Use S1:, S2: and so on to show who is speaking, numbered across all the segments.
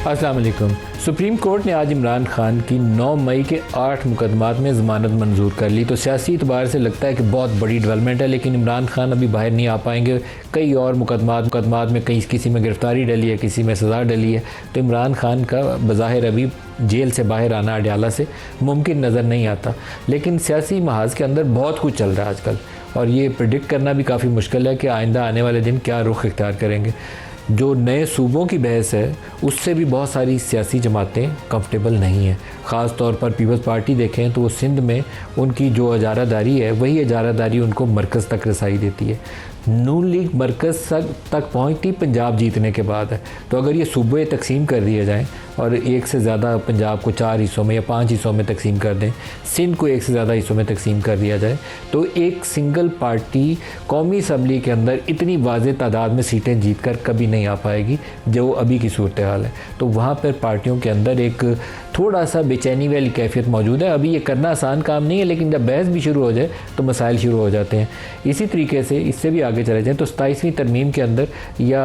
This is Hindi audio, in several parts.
S1: अस्सलाम वालेकुम। सुप्रीम कोर्ट ने आज इमरान खान की 9 मई के 8 मुकदमात में ज़मानत मंजूर कर ली। तो सियासी एतबार से लगता है कि बहुत बड़ी डेवलपमेंट है, लेकिन इमरान खान अभी बाहर नहीं आ पाएंगे। कई और मुकदमात में कहीं किसी में गिरफ्तारी डली है, किसी में सज़ा डली है। तो इमरान खान का बज़ाहिर अभी जेल से बाहर आना अडयाला से मुमकिन नज़र नहीं आता। लेकिन सियासी महाज के अंदर बहुत कुछ चल रहा है आजकल, और ये प्रिडिक्ट करना भी काफ़ी मुश्किल है कि आइंदा आने वाले दिन क्या रुख इख्तियार करेंगे। जो नए सूबों की बहस है उससे भी बहुत सारी सियासी जमातें कंफर्टेबल नहीं हैं। ख़ास तौर पर पीपल्स पार्टी देखें तो वो सिंध में उनकी जो अजारादारी है वही अजारादारी उनको मरकज़ तक रसाई देती है। नून लीग मरकज़ तक पहुँचती पंजाब जीतने के बाद है। तो अगर ये सूबे तकसीम कर दिए जाएँ और एक से ज़्यादा पंजाब को 4 हिस्सों में या 5 हिस्सों में तकसीम कर दें, सिंध को एक से ज़्यादा हिस्सों में तकसीम कर दिया जाए, तो एक सिंगल पार्टी कौमी असम्बली के अंदर इतनी वाज़ेह तादाद में सीटें जीत कर कभी नहीं आ पाएगी जो अभी की सूरत हाल है। तो वहाँ पर पार्टियों के अंदर एक थोड़ा सा बेचैनी वाली कैफियत मौजूद है। अभी ये करना आसान काम नहीं है, लेकिन जब बहस भी शुरू हो जाए तो मसाइल शुरू हो जाते हैं। इसी तरीके से इससे भी आगे चले जाएँ तो 27वीं तरमीम के अंदर या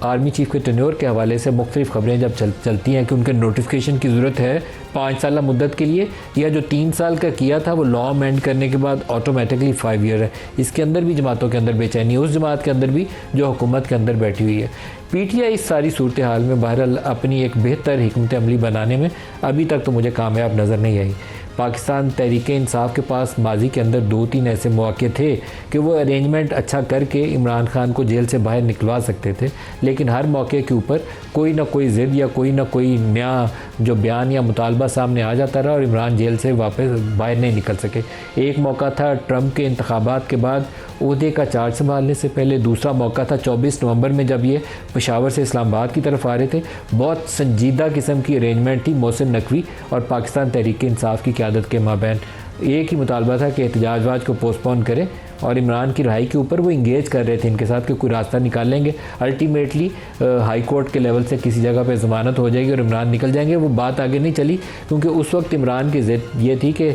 S1: आर्मी चीफ के टेन्योर के हवाले से मुख्तलिफ़ खबरें जब चलती हैं कि उनके नोटिफिकेशन की ज़रूरत है 5 साल मुद्दत के लिए, या जो 3 साल का किया था वो लॉ अमेंड करने के बाद ऑटोमेटिकली 5 ईयर है। इसके अंदर भी जमातों के अंदर बेचैनी है, उस जमात के अंदर भी जो हुकूमत के अंदर बैठी हुई है। पीटीआई इस सारी सूरत हाल में बहरहाल अपनी एक बेहतर हिकमत अमली बनाने में अभी तक तो मुझे कामयाब नज़र नहीं आई। पाकिस्तान तहरीक इंसाफ के पास माजी के अंदर 2-3 ऐसे मौके थे कि वो अरेंजमेंट अच्छा करके इमरान खान को जेल से बाहर निकलवा सकते थे, लेकिन हर मौके के ऊपर कोई ना कोई ज़िद या कोई ना कोई नया जो बयान या मुतालबा सामने आ जाता रहा और इमरान जेल से वापस बाहर नहीं निकल सके। एक मौका था ट्रंप के इंतखाबात के बाद ओहदे का चार्ज संभालने से पहले, दूसरा मौका था 24 नवंबर में जब ये पेशावर से इस्लामाबाद की तरफ आ रहे थे। बहुत संजीदा किस्म की अरेंजमेंट थी मोहसिन नकवी और पाकिस्तान तहरीक इंसाफ की क़यादत के माबैन। एक ही मुतालबा था कि एहतजाज को पोस्टपोन करें और इमरान की रिहाई के ऊपर वो इंगेज कर रहे थे इनके साथ कि कोई रास्ता निकाल लेंगे। अल्टीमेटली हाई कोर्ट के लेवल से किसी जगह पे ज़मानत हो जाएगी और इमरान निकल जाएंगे। वो बात आगे नहीं चली क्योंकि उस वक्त इमरान की ज़िद ये थी कि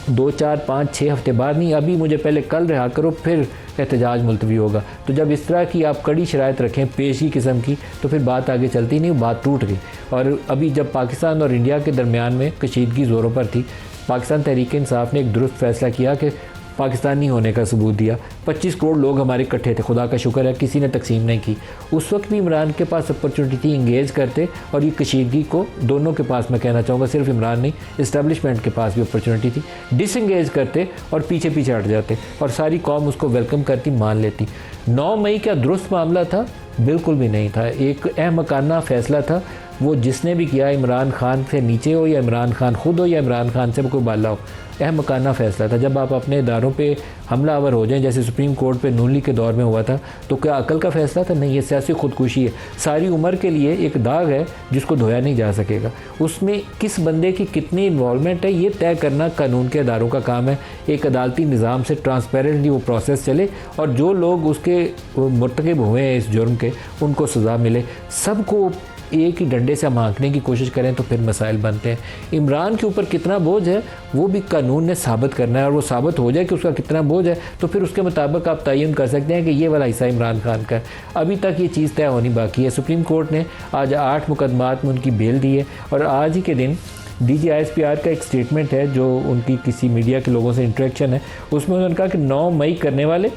S1: 2, 4, 5, 6 हफ्ते बाद नहीं, अभी मुझे पहले कल रिहा करो फिर एहतजाज मुलतवी होगा। तो जब इस तरह की आप कड़ी शराइत रखें पेशी किस्म की तो फिर बात आगे चलती नहीं, बात टूट गई। और अभी जब पाकिस्तान और इंडिया के दरमियान में कशीदगी ज़ोरों पर थी, पाकिस्तान तहरीक इंसाफ ने एक दुरुस्त फैसला किया कि पाकिस्तानी होने का सबूत दिया। 25 करोड़ लोग हमारे इकट्ठे थे, खुदा का शुक्र है किसी ने तकसीम नहीं की। उस वक्त भी इमरान के पास अपॉर्चुनिटी थी इंगेज करते, और ये कशीदगी को दोनों के पास, मैं कहना चाहूँगा सिर्फ इमरान नहीं, इस्टेब्लिशमेंट के पास भी अपॉर्चुनिटी थी, डिसंगेज करते और पीछे पीछे हट जाते और सारी कौम उसको वेलकम करती, मान लेती। 9 मई का दुरुस्त मामला था? बिल्कुल भी नहीं था। एक अहमकाना फ़ैसला था। वो जिसने भी किया, इमरान खान से नीचे हो या इमरान खान खुद हो या इमरान खान से कोई बाला हो, अहमकाना फ़ैसला था। जब आप अपने इदारों पे हमलावर हो जाएं, जैसे सुप्रीम कोर्ट पे नून लीग के दौर में हुआ था, तो क्या अकल का फ़ैसला था? नहीं, ये सियासी खुदकुशी है। सारी उम्र के लिए एक दाग है जिसको धोया नहीं जा सकेगा। उसमें किस बंदे की कितनी इन्वॉल्वमेंट है ये तय करना कानून के इदारों का काम है। एक अदालती निज़ाम से ट्रांसपेरेंटली वो प्रोसेस चले और जो लोग उसके मुर्तकिब हुए हैं इस जुर्म के, उनको सज़ा मिले। सबको एक ही डंडे से हम हाँकने की कोशिश करें तो फिर मसाइल बनते हैं। इमरान के ऊपर कितना बोझ है वो भी कानून ने साबित करना है, और वो साबित हो जाए कि उसका कितना बोझ है तो फिर उसके मुताबिक आप तयन कर सकते हैं कि ये वाला हिस्सा इमरान खान का है। अभी तक ये चीज़ तय होनी बाकी है। सुप्रीम कोर्ट ने आज 8 मुकदमात में उनकी बेल दी है, और आज ही के दिन DGISPR का एक स्टेटमेंट है जो उनकी किसी मीडिया के लोगों से इंटरेक्शन है, उसमें उन्होंने कहा कि 9 मई करने वाले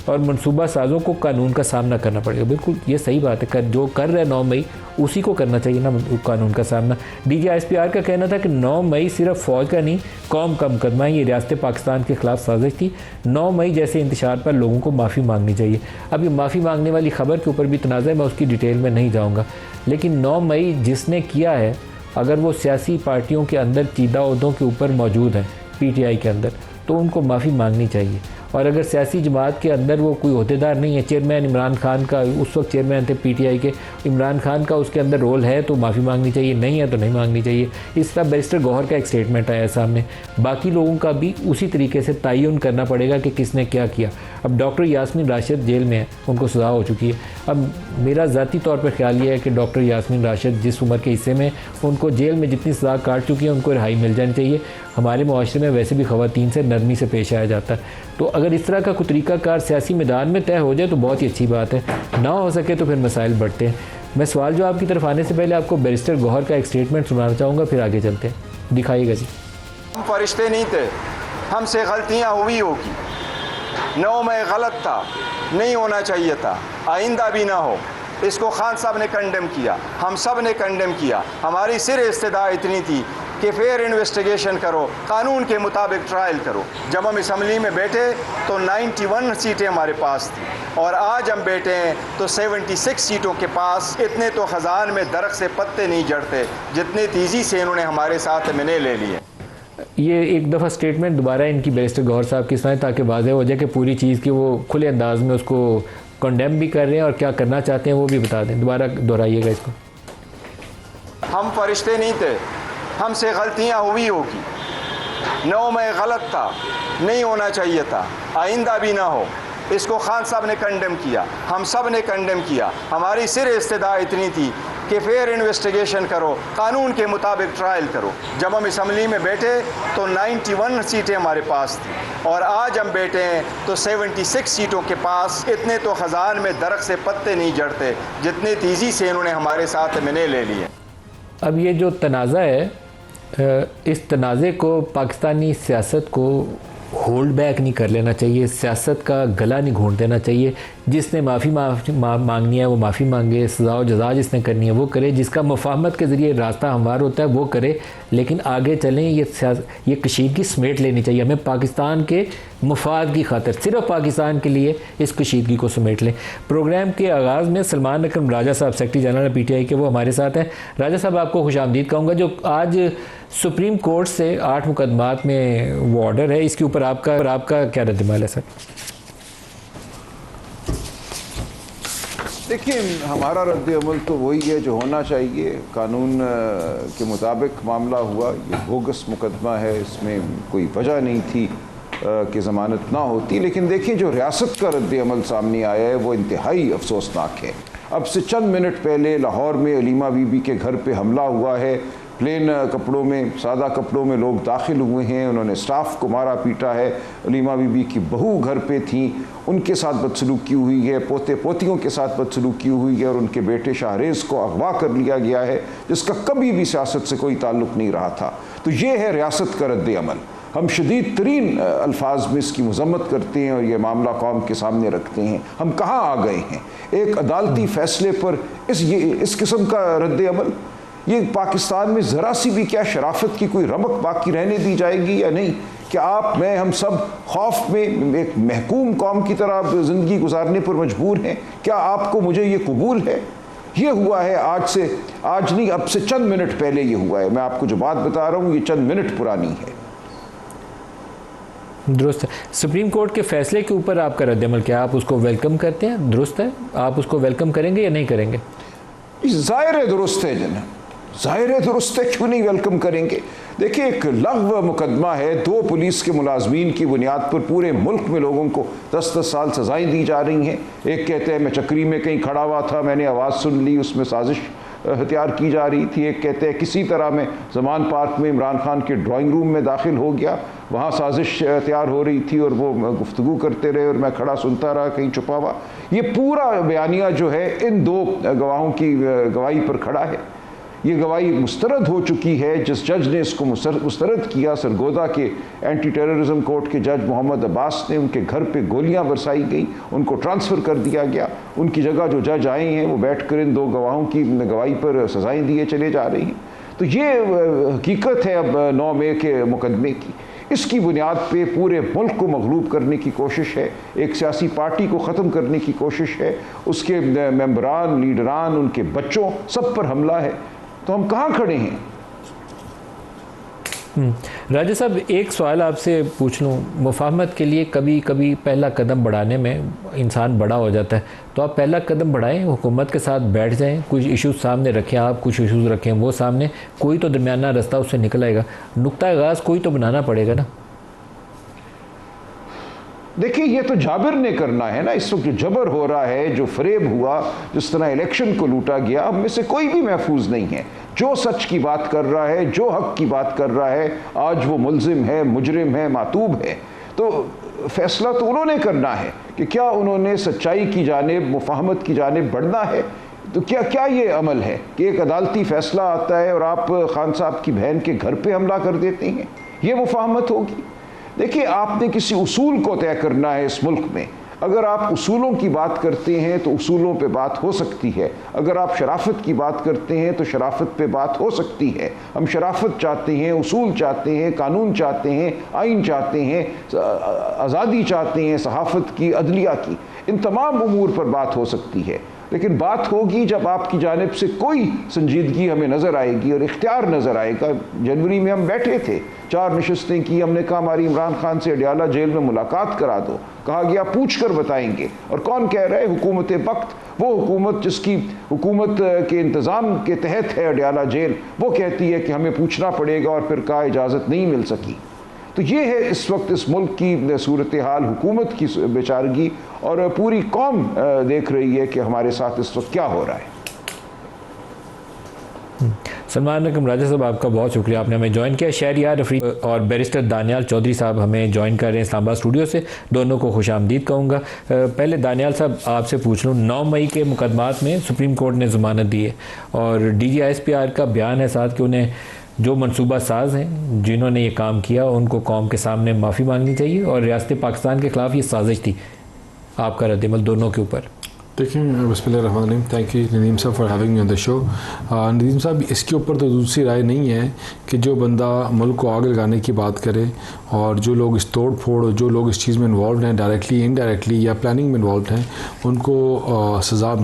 S1: और मनसूबा साज़ों को कानून का सामना करना पड़ेगा। बिल्कुल ये सही बात है, जो कर रहे 9 मई उसी को करना चाहिए ना कानून का सामना। DGISPR का कहना था कि 9 मई सिर्फ फ़ौज का नहीं, कौम का मुकदमा, ये रियासत पाकिस्तान के ख़िलाफ़ साजिश थी। 9 मई जैसे इंतशार पर लोगों को माफ़ी मांगनी चाहिए। अब ये माफ़ी मांगने वाली ख़बर के ऊपर भी तनाज़ा है, मैं उसकी डिटेल में नहीं जाऊँगा, लेकिन 9 मई जिसने किया है, अगर वो सियासी पार्टियों के अंदर चीदा ओहदों के ऊपर मौजूद हैं PTI के अंदर, तो उनको माफ़ी मांगनी चाहिए। और अगर सियासी जमात के अंदर वो कोई अहदेदार नहीं है, चेयरमैन इमरान खान का, उस वक्त चेयरमैन थे PTI के, इमरान खान का उसके अंदर रोल है तो माफ़ी मांगनी चाहिए, नहीं है तो नहीं मांगनी चाहिए। इस तरह बैरिस्टर गौहर का एक स्टेटमेंट आया सामने। बाकी लोगों का भी उसी तरीके से तयन करना पड़ेगा कि किसने क्या किया। अब डॉक्टर यास्मीन राशिद जेल में है, उनको सज़ा हो चुकी है। अब मेरा ज़ाती तौर पर ख्याल ये है कि डॉक्टर यास्मीन राशिद जिस उम्र के हिस्से में, उनको जेल में जितनी सज़ा काट चुकी है उनको रिहाई मिल जानी चाहिए। हमारे मुआशरे में वैसे भी ख़वातीन से नरमी से पेश आया जाता है, तो अगर इस तरह का कोई तरीक़ाकार सियासी मैदान में तय हो जाए तो बहुत ही अच्छी बात है। ना हो सके तो फिर मसाइल बढ़ते हैं। मैं सवाल जो आपकी तरफ आने से पहले आपको बैरिस्टर गौहर का एक स्टेटमेंट सुनाना चाहूँगा, फिर आगे चलते हैं। दिखाइएगा जी।
S2: हम फरिश्ते नहीं थे, हमसे गलतियाँ हुई होगी, 9 मई गलत था, नहीं होना चाहिए था, आइंदा भी ना हो। इसको खान साहब ने कंडेम किया, हम सब ने कंडेम किया। हमारी सिर्फ इस्तेदा इतनी थी कि फेयर इन्वेस्टिगेशन करो, कानून के मुताबिक ट्रायल करो। जब हम असम्बली में बैठे तो 91 सीटें हमारे पास थी और आज हम बैठे हैं तो 76 सीटों के पास। इतने तो ख़जान में दरख्त से पत्ते नहीं जड़ते जितने तेज़ी से इन्होंने हमारे साथ मैंने ले लिए।
S1: ये एक दफ़ा स्टेटमेंट दोबारा इनकी बैरिस्टर गौहर साहब की सुनाएं ताकि वाज़ेह हो जाए कि पूरी चीज़ की वो खुले अंदाज में उसको कंडेम भी कर रहे हैं और क्या करना चाहते हैं वो भी बता दें। दोबारा दोहराइएगा इसको।
S2: हम फरिश्ते नहीं थे, हमसे गलतियाँ हुई होगी, 9 मई गलत था, नहीं होना चाहिए था, आइंदा भी ना हो। इसको खान साहब ने कंडेम किया, हम सब ने कंडेम किया। हमारी सिर्फ इस्तेदा इतनी थी कि फेयर इन्वेस्टिगेशन करो, कानून के मुताबिक ट्रायल करो। जब हम असम्बली में बैठे तो 91 सीटें हमारे पास थी और आज हम बैठे हैं तो 76 सीटों के पास। इतने तो ख़जान में दरख्त से पत्ते नहीं जड़ते जितने तेज़ी से इन्होंने हमारे साथ मैंने ले लिए।
S1: अब ये जो तनाज़ा है, इस तनाज़े को पाकिस्तानी सियासत को होल्ड बैक नहीं कर लेना चाहिए, सियासत का गला नहीं घोंट देना चाहिए। जिसने माफ़ी मांगनी है वो माफ़ी मांगे, सज़ा और जज़ा जिसने करनी है वो करे, जिसका मुफाहमत के ज़रिए रास्ता हमवार होता है वो करे, लेकिन आगे चलें। ये कशीदगी समेट लेनी चाहिए हमें, पाकिस्तान के मुफाद की खातिर, सिर्फ पाकिस्तान के लिए इस कशीदगी को समेट लें। प्रोग्राम के आगाज़ में सलमान अकरम राजा साहब, सेक्रेटरी जनरल PTI के, वो हमारे साथ हैं। राजा साहब, आपको खुशामदीद कहूँगा। जो आज सुप्रीम कोर्ट से 8 मुकदमात में वो ऑर्डर है, इसके ऊपर आपका क्या रद्दमल है सर?
S3: देखिए, हमारा रद्द-ए-अमल तो वही है जो होना चाहिए। कानून के मुताबिक मामला हुआ, ये बोगस मुकदमा है, इसमें कोई वजह नहीं थी कि ज़मानत ना होती। लेकिन देखिए, जो रियासत का रद्द-ए-अमल सामने आया है वो इंतहाई अफसोसनाक है। अब से चंद मिनट पहले लाहौर में अलीमा बीबी के घर पे हमला हुआ है। प्लेन कपड़ों में, सादा कपड़ों में लोग दाखिल हुए हैं, उन्होंने स्टाफ को मारा पीटा है। अलीमा बीबी की बहू घर पे थी, उनके साथ बदसलूकी हुई है, पोते पोतियों के साथ बदसलूकी हुई है और उनके बेटे शाहरेज़ को अगवा कर लिया गया है, जिसका कभी भी सियासत से कोई ताल्लुक़ नहीं रहा था। तो ये है रियासत का रद्द-ए-अमल। हम शदीद तरीन अल्फाज में इसकी मजम्मत करते हैं और ये मामला कौम के सामने रखते हैं। हम कहाँ आ गए हैं? एक अदालती फ़ैसले पर इस किस्म का रद्द-ए-अमल, ये पाकिस्तान में ज़रा सी भी क्या शराफत की कोई रमक बाकी रहने दी जाएगी या नहीं? कि आप, मैं, हम सब खौफ में एक महकूम कौम की तरह ज़िंदगी गुजारने पर मजबूर हैं? क्या आपको मुझे ये कबूल है? ये हुआ है आज नहीं, अब से चंद मिनट पहले ये हुआ है। मैं आपको जो बात बता रहा हूँ ये चंद मिनट पुरानी है।
S1: दुरुस्त है। सुप्रीम कोर्ट के फैसले के ऊपर आपका रद्द-ए-अमल क्या, आप उसको वेलकम करते हैं? दुरुस्त है, आप उसको वेलकम करेंगे या नहीं करेंगे?
S3: ज़ाहिर है दुरुस्त है जनाब, ज़ाहिर है दुरुस्त है, क्यों नहीं वेलकम करेंगे? देखिए, एक लग़्व मुकदमा है, 2 पुलिस के मुलाजमीन की बुनियाद पर पूरे मुल्क में लोगों को 10-10 साल सज़ाएँ दी जा रही हैं। एक कहते हैं मैं चक्री में कहीं खड़ा हुआ था, मैंने आवाज़ सुन ली, उसमें साजिश हथियार की जा रही थी। एक कहते हैं किसी तरह मैं ज़मान पार्क में इमरान खान के ड्राइंग रूम में दाखिल हो गया, वहाँ साजिश तैयार हो रही थी और वो गुफ्तगू करते रहे और मैं खड़ा सुनता रहा कहीं छुपा हुआ। ये पूरा बयानिया जो है इन 2 गवाहों की गवाही पर खड़ा है। ये गवाही मुस्तरद हो चुकी है। जिस जज ने इसको मुस्तरद किया, सरगोदा के एंटी टेररिज्म कोर्ट के जज मोहम्मद अब्बास ने, उनके घर पे गोलियां बरसाई गई, उनको ट्रांसफ़र कर दिया गया। उनकी जगह जो जज आए हैं वो बैठ कर इन 2 गवाहों की गवाही पर सज़ाएँ दिए चले जा रही हैं। तो ये हकीकत है अब 9 मई के मुकदमे की। इसकी बुनियाद पे पूरे मुल्क को मगलूब करने की कोशिश है, एक सियासी पार्टी को ख़त्म करने की कोशिश है, उसके मेंबरान, लीडरान, उनके बच्चों, सब पर हमला है। तो हम कहाँ खड़े हैं?
S1: राजा साहब, एक सवाल आपसे पूछ लूँ। मुफाहमत के लिए कभी कभी पहला कदम बढ़ाने में इंसान बड़ा हो जाता है, तो आप पहला कदम बढ़ाएं, हुकूमत के साथ बैठ जाएं, कुछ इश्यूज़ सामने रखें, आप कुछ इश्यूज़ रखें वो सामने, कोई तो दरमियाना रास्ता उससे निकल आएगा। नुक्ता आगाज़ कोई तो बनाना पड़ेगा ना।
S3: देखिए, ये तो जाबिर ने करना है ना। इस वक्त जो जबर हो रहा है, जो फरेब हुआ, जिस तरह इलेक्शन को लूटा गया, अब में से कोई भी महफूज नहीं है। जो सच की बात कर रहा है, जो हक की बात कर रहा है, आज वो मुल्जिम है, मुजरिम है, मातूब है। तो फैसला तो उन्होंने करना है कि क्या उन्होंने सच्चाई की जानिब, मुफाहमत की जानिब बढ़ना है तो क्या क्या ये अमल है कि एक अदालती फ़ैसला आता है और आप खान साहब की बहन के घर पे हमला कर देते हैं? ये मुफाहमत होगी? देखिए, आपने किसी उसूल को तय करना है इस मुल्क में। अगर आप उसूलों की बात करते हैं तो उसूलों पे बात हो सकती है, अगर आप शराफत की बात करते हैं तो शराफत पे बात हो सकती है। हम शराफत चाहते हैं, उसूल चाहते हैं, कानून चाहते हैं, आइन चाहते हैं, आज़ादी चाहते हैं, सहाफ़त की, अदलिया की, इन तमाम उमूर पर बात हो सकती है। लेकिन बात होगी जब आपकी जानिब से कोई संजीदगी हमें नज़र आएगी और इख्तियार नज़र आएगा। जनवरी में हम बैठे थे, 4 नशस्तें की, हमने कहा हमारी इमरान खान से अडयाला जेल में मुलाकात करा दो। कहा गया पूछ कर बताएंगे। और कौन कह रहा है? हुकूमत वक्त, वो हुकूमत जिसकी हुकूमत के इंतज़ाम के तहत है अडयाला जेल, वो कहती है कि हमें पूछना पड़ेगा और फिर कहा इजाज़त नहीं मिल सकी। तो ये है इस वक्त इस मुल्क की सूरत हाल, हुकूमत की बेचारगी, और पूरी कौम देख रही है कि हमारे साथ इस वक्त क्या हो रहा है।
S1: सलमान अकरम राजा साहब, आपका बहुत शुक्रिया, आपने हमें ज्वाइन किया। शहरियार रफ़ी और बैरिस्टर दानियाल चौधरी साहब हमें ज्वाइन कर रहे हैं इस्लामाबाद स्टूडियो से, दोनों को खुशामदीद कहूँगा। पहले दानियाल साहब आपसे पूछ लूँ, 9 मई के मुकदमात में सुप्रीम कोर्ट ने ज़मानत दी है और DGISPR का बयान है साथ कि उन्हें जो मनसूबा साज हैं जिन्होंने ये काम किया उनको कौम के सामने माफ़ी मांगनी चाहिए और रियासत पाकिस्तान के ख़िलाफ़ ये साजिश थी। आपका रद्दमल दोनों के ऊपर?
S4: देखिए, बिस्मिल्लाहिर्रहमानिर्रहीम, थैंक यू नदीम साहब for having me on the show. Nadeem साहब, इसके ऊपर तो दूसरी राय नहीं है कि जो बंदा मुल्क को आग लगाने की बात करे और जो लोग इस तोड़ फोड़, जो लोग इस चीज़ में इन्वॉल्व हैं डायरेक्टली, इनडायरेक्टली या प्लानिंग में इन्वॉल्व हैं, उनको सज़ा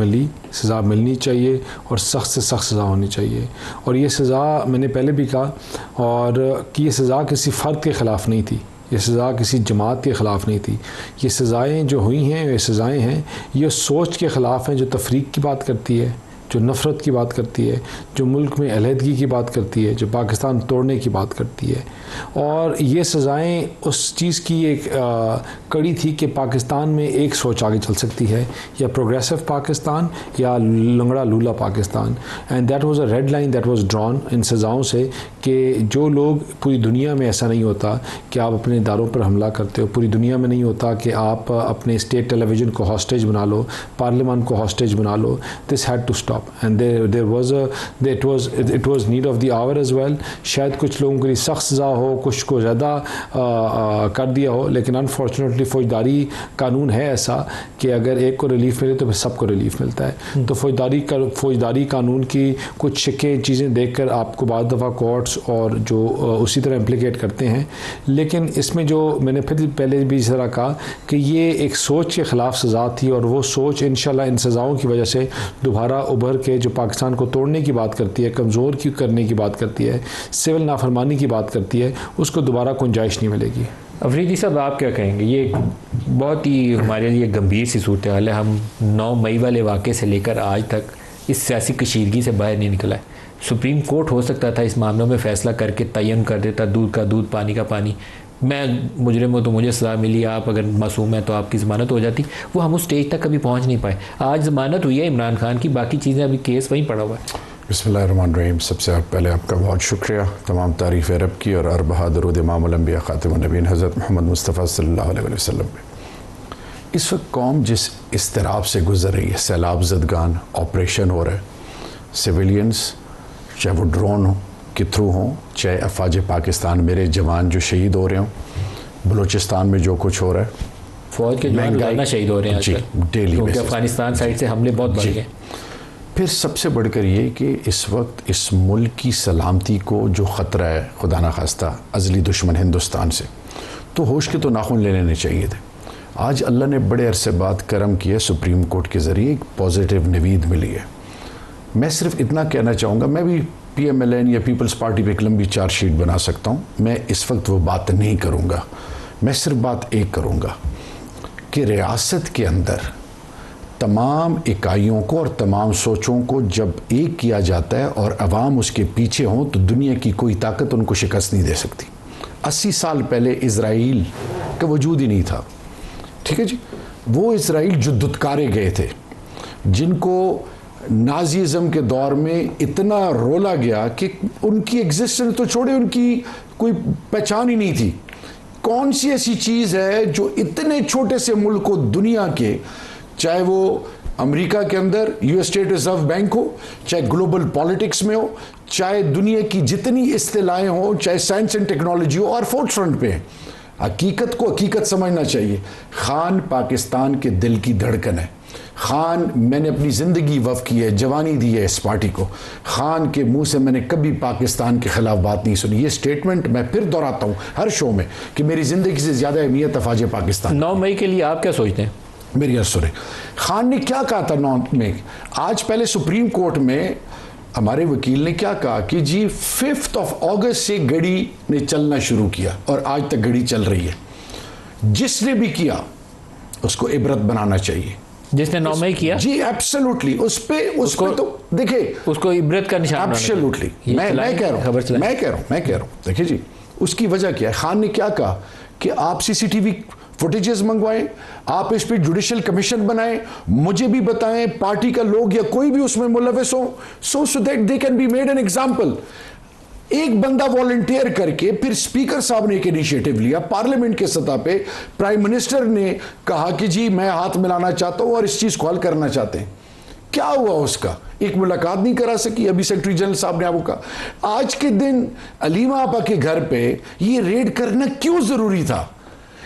S4: मिलनी चाहिए और सख्त से सख्त सज़ा होनी चाहिए। और ये सज़ा मैंने पहले भी कहा और कि ये सज़ा किसी फ़र्द के ख़िलाफ़ नहीं थी, ये सज़ा किसी जमात के ख़िलाफ़ नहीं थी। ये सज़ाएँ जो हुई हैं, ये सज़ाएँ हैं, ये सोच के ख़िलाफ़ हैं जो तफरीक की बात करती है, जो नफ़रत की बात करती है, जो मुल्क में अलहदगी की बात करती है, जो पाकिस्तान तोड़ने की बात करती है। और ये सज़ाएँ उस चीज़ की एक कड़ी थी कि पाकिस्तान में एक सोच आगे चल सकती है, या प्रोग्रेसिव पाकिस्तान या लंगड़ा लूला Pakistan. And that was a red line that was drawn इन सज़ाओं से कि जो लोग, पूरी दुनिया में ऐसा नहीं होता कि आप अपने इदारों पर हमला करते हो, पूरी दुनिया में नहीं होता कि आप अपने स्टेट टेलीविज़न को हॉस्टेज बना लो, पार्लियामान को हॉस्टेज बना लो। This had to stop and it was need of the hour as well. शायद कुछ लोगों के लिए सख्त सज़ा हो, कुछ को ज़्यादा कर दिया हो, लेकिन अनफॉर्चुनेटली फ़ौजदारी कानून है ऐसा कि अगर एक को रिलीफ मिले तो फिर सबको रिलीफ मिलता है। तो फ़ौजदारी कानून की कुछ शिकें चीज़ें देखकर आपको बाद दफ़ा कोर्ट्स और जो उसी तरह इम्प्लिकेट करते हैं। लेकिन इसमें जो मैंने फिर पहले भी इस तरह कहा कि ये एक सोच के ख़िलाफ़ सज़ा थी और वो सोच इंशाल्लाह इन सज़ाओं की वजह से दोबारा उभर के जो पाकिस्तान को तोड़ने की बात करती है, कमज़ोर की करने की बात करती है, सिविल नाफरमानी की बात करती है, उसको दोबारा गुंजाइश नहीं मिलेगी।
S1: अफरीदी साहब, आप क्या कहेंगे? ये बहुत ही हमारे लिए गंभीर सी सूरत हाल है। हम 9 मई वाले वाक़े से लेकर आज तक इस सियासी कशीदगी से बाहर नहीं निकला है। सुप्रीम कोर्ट हो सकता था इस मामलों में फ़ैसला करके तयन कर देता, दूध का दूध पानी का पानी, मैं मुजरिम हूँ तो मुझे सज़ा मिली, आप अगर मासूम हैं तो आपकी ज़मानत हो जाती। वो हम उस स्टेज तक कभी पहुँच नहीं पाए। आज ज़मानत हुई है इमरान खान की, बाकी चीज़ें अभी केस वहीं पड़ा हुआ है।
S5: बिस्मिल्लाहिर्रहमानिर्रहीम। सबसे पहले आपका बहुत शुक्रिया, तमाम तारीफ़ रब की और अरबहा दरूद इमामुल अंबिया खातिमुन नबीयीन हज़रत मोहम्मद मुस्तफ़ा सल्लल्लाहु अलैहि वसल्लम पे। इस वक्त कौम जिस इस्तिराब से गुज़र रही है, सैलाब ज़दगान ऑपरेशन हो रहा है, सिविलियंस चाहे वो ड्रोन के थ्रू हों, चाहे अफवाज पाकिस्तान मेरे जवान जो शहीद हो रहे हों, बलूचिस्तान में जो कुछ हो रहा है,
S1: फ़ौज के जवान रोज़ाना शहीद हो रहे हैं
S5: जी, डेली,
S1: क्योंकि अफ़गानिस्तान साइड से हमले बहुत बढ़ गए।
S5: फिर सबसे बढ़कर ये कि इस वक्त इस मुल्क की सलामती को जो ख़तरा है, खुदा न खास्ता अज़ली दुश्मन हिंदुस्तान से, तो होश के तो नाखून ले लेने चाहिए थे। आज अल्लाह ने बड़े अरसे बाद करम किया, सुप्रीम कोर्ट के ज़रिए एक पॉजिटिव नवीद मिली है। मैं सिर्फ इतना कहना चाहूँगा, मैं भी PMLN या पीपल्स पार्टी पे एक लंबी चार्जशीट बना सकता हूँ, मैं इस वक्त वो बात नहीं करूँगा। मैं सिर्फ बात एक करूँगा कि रियासत के अंदर तमाम इकाइयों को और तमाम सोचों को जब एक किया जाता है और अवाम उसके पीछे हों तो दुनिया की कोई ताकत उनको शिकस्त नहीं दे सकती। 80 साल पहले इज़राइल का वजूद ही नहीं था, ठीक है जी। वो इज़राइल जो दुत्कारे गए थे, जिनको नाज़िज़म के दौर में इतना रोला गया कि उनकी एग्जिस्टेंस तो छोड़े, उनकी कोई पहचान ही नहीं थी। कौन सी ऐसी चीज़ है जो इतने छोटे से मुल्क को दुनिया के, चाहे वो अमेरिका के अंदर यूएस स्टेट रिजर्व बैंक हो, चाहे ग्लोबल पॉलिटिक्स में हो, चाहे दुनिया की जितनी इस्तिलाएं हो, चाहे साइंस एंड टेक्नोलॉजी हो, और फोर्थ फ्रंट पे है। हकीकत को हकीकत समझना चाहिए। खान पाकिस्तान के दिल की धड़कन है। खान, मैंने अपनी ज़िंदगी वफ़ की है, जवानी दी है इस पार्टी को। खान के मुंह से मैंने कभी पाकिस्तान के ख़िलाफ़ बात नहीं सुनी। ये स्टेटमेंट मैं फिर दोहराता हूँ हर शो में कि मेरी ज़िंदगी से ज़्यादा अहमियत अफवाज पाकिस्तान।
S1: 9 मई के लिए आप क्या सोचते हैं?
S5: मेरी अर्ज़ सुने, खान ने क्या कहा था 9 मई? आज पहले सुप्रीम कोर्ट में हमारे वकील ने क्या कहा कि जी 5 अगस्त से घड़ी ने चलना शुरू किया और आज तक घड़ी चल रही है। जिसने भी किया उसको इबरत बनाना चाहिए।
S1: जिसने 9 मई किया
S5: जी एब्सोल्युटली, उस पे तो देखिए
S1: उसको इबरत का निशान
S5: एब्सोल्युटली। मैं कह रहा हूँ देखिए जी, उसकी वजह क्या है? खान ने क्या कहा कि आप सीसीटीवी फुटेजेस मंगवाएं, आप इस पे जुडिशियल कमीशन बनाएं, मुझे भी बताएं, पार्टी का लोग या कोई भी उसमें मुलविस हो, so that they can be made an example. एक बंदा वॉलंटियर करके फिर स्पीकर साहब ने एक इनिशिएटिव लिया पार्लियामेंट के सतह पे, प्राइम मिनिस्टर ने कहा कि जी मैं हाथ मिलाना चाहता हूं और इस चीज को हल करना चाहते हैं। क्या हुआ उसका? एक मुलाकात नहीं करा सकी। अभी सेक्रेटरी जनरल साहब ने आपको कहा। आज के दिन अलीमा आपा के घर पे ये रेड करना क्यों जरूरी था?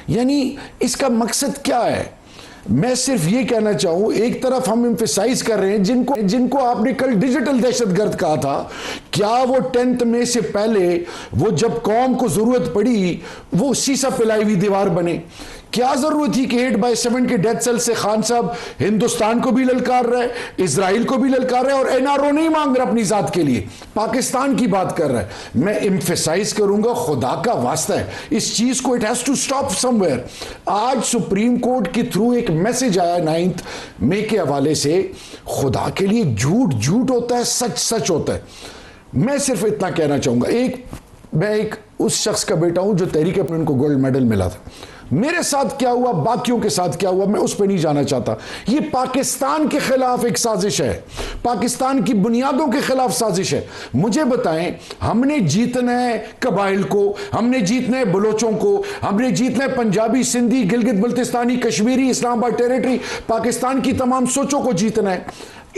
S5: यानी इसका मकसद क्या है? मैं सिर्फ ये कहना चाहूं, एक तरफ हम एम्फेसाइज कर रहे हैं जिनको आपने कल डिजिटल दहशतगर्द कहा था, क्या वो 10 मई से पहले वो जब कौम को जरूरत पड़ी वो शीशा पिलाई हुई दीवार बने? क्या जरूरत थी कि 8/7 के डेथ सेल से खान साहब हिंदुस्तान को भी ललकार रहे, इजराइल को भी ललकार रहे और एनआरओ नहीं मांग रहा अपनी जात के लिए, पाकिस्तान की बात कर रहा है। मैं एम्फेसाइज करूंगा, खुदा का वास्ता है इस चीज को, it has to stop somewhere. आज सुप्रीम कोर्ट के थ्रू एक मैसेज आया 9 मई के हवाले से, खुदा के लिए झूठ झूठ होता है, सच सच होता है। मैं सिर्फ इतना कहना चाहूंगा, मैं एक उस शख्स का बेटा हूं जो तहरीक अपने उनको गोल्ड मेडल मिला था। मेरे साथ क्या हुआ, बाकियों के साथ क्या हुआ, मैं उस पर नहीं जाना चाहता। ये पाकिस्तान के खिलाफ एक साजिश है, पाकिस्तान की बुनियादों के खिलाफ साजिश है। मुझे बताएं, हमने जीतना है कबाइल को, हमने जीतना है बलोचों को, हमने जीतना है पंजाबी, सिंधी, गिलगित बल्तिस्तानी, कश्मीरी, इस्लामाबाद टेरिटरी, पाकिस्तान की तमाम सोचों को जीतना है।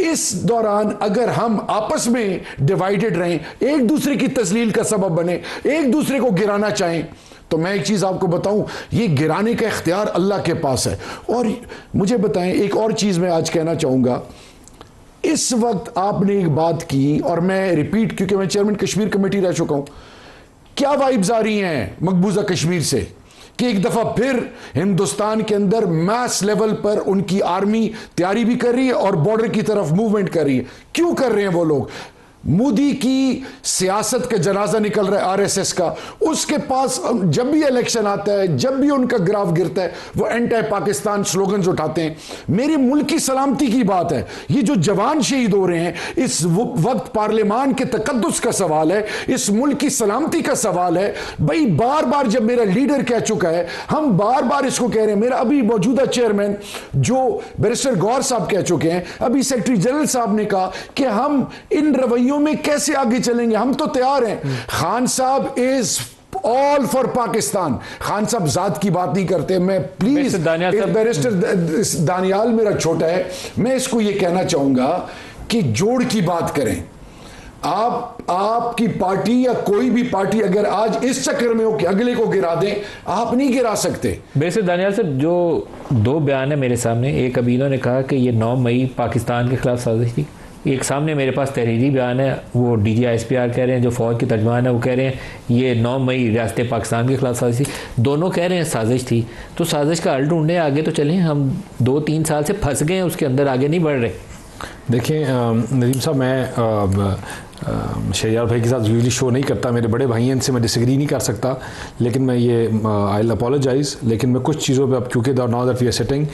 S5: इस दौरान अगर हम आपस में डिवाइडेड रहें, एक दूसरे की तस्लील का सबब बने, एक दूसरे को गिराना चाहें, तो मैं एक चीज आपको बताऊं, ये गिराने का इख्तियार अल्लाह के पास है। और मुझे बताएं, एक और चीज मैं आज कहना चाहूंगा। इस वक्त आपने एक बात की और मैं रिपीट, क्योंकि मैं चेयरमैन कश्मीर कमेटी रह चुका हूं, क्या वाइब्स आ रही हैं मकबूजा कश्मीर से कि एक दफा फिर हिंदुस्तान के अंदर मैस लेवल पर उनकी आर्मी तैयारी भी कर रही है और बॉर्डर की तरफ मूवमेंट कर रही है। क्यों कर रहे हैं वो लोग? मोदी की सियासत का जनाजा निकल रहा है आरएसएस का, उसके पास जब भी इलेक्शन आता है, जब भी उनका ग्राफ गिरता है, वो एंटी पाकिस्तान स्लोगन्स उठाते हैं। मेरी मुल्क की सलामती की बात है, ये जो जवान शहीद हो रहे हैं, इस वक्त पार्लियामान के तकद्दुस का सवाल है, इस मुल्क की सलामती का सवाल है। भाई बार बार जब मेरा लीडर कह चुका है, हम बार बार इसको कह रहे हैं, मेरा अभी मौजूदा चेयरमैन जो बैरिस्टर गौर साहब कह चुके हैं, अभी सेक्रेटरी जनरल साहब ने कहा कि हम इन रवैयों में कैसे आगे चलेंगे, हम तो तैयार हैं। खान साहब is all for Pakistan. Khan साहब जात की बात नहीं करते। मैं प्लीज, बैरिस्टर दानियाल मेरा छोटा है, मैं इसको ये कहना चाहूंगा कि जोड़ की बात करें। आपकी पार्टी या कोई भी पार्टी अगर आज इस चक्कर में हो कि अगले को गिरा दें, आप नहीं गिरा सकते।
S1: बैरिस्टर दानियाल साहब, जो 2 बयान है मेरे सामने, एक अभी इन्होंने कहा कि ये 9 मई पाकिस्तान के खिलाफ साजिश थी, एक सामने मेरे पास तहरीरी बयान है, वो DGISPR कह रहे हैं, जो फौज के तर्जमान है वो कह रहे हैं ये 9 मई रियासत पाकिस्तान के खिलाफ साजिश थी। दोनों कह रहे हैं साजिश थी, तो साजिश का हल ढूंढने आगे तो चलें। हम 2-3 साल से फंस गए हैं उसके अंदर, आगे नहीं बढ़ रहे।
S4: देखिए नदीम साहब, मैं शहरियार भाई के साथ यूजली शो नहीं करता, मेरे बड़े भाई हैं, इनसे मैं डिसएग्री नहीं कर सकता, लेकिन मैं ये आई विल अपोलोजाइज़, लेकिन मैं कुछ चीज़ों पे अब चूँकि now that we are sitting,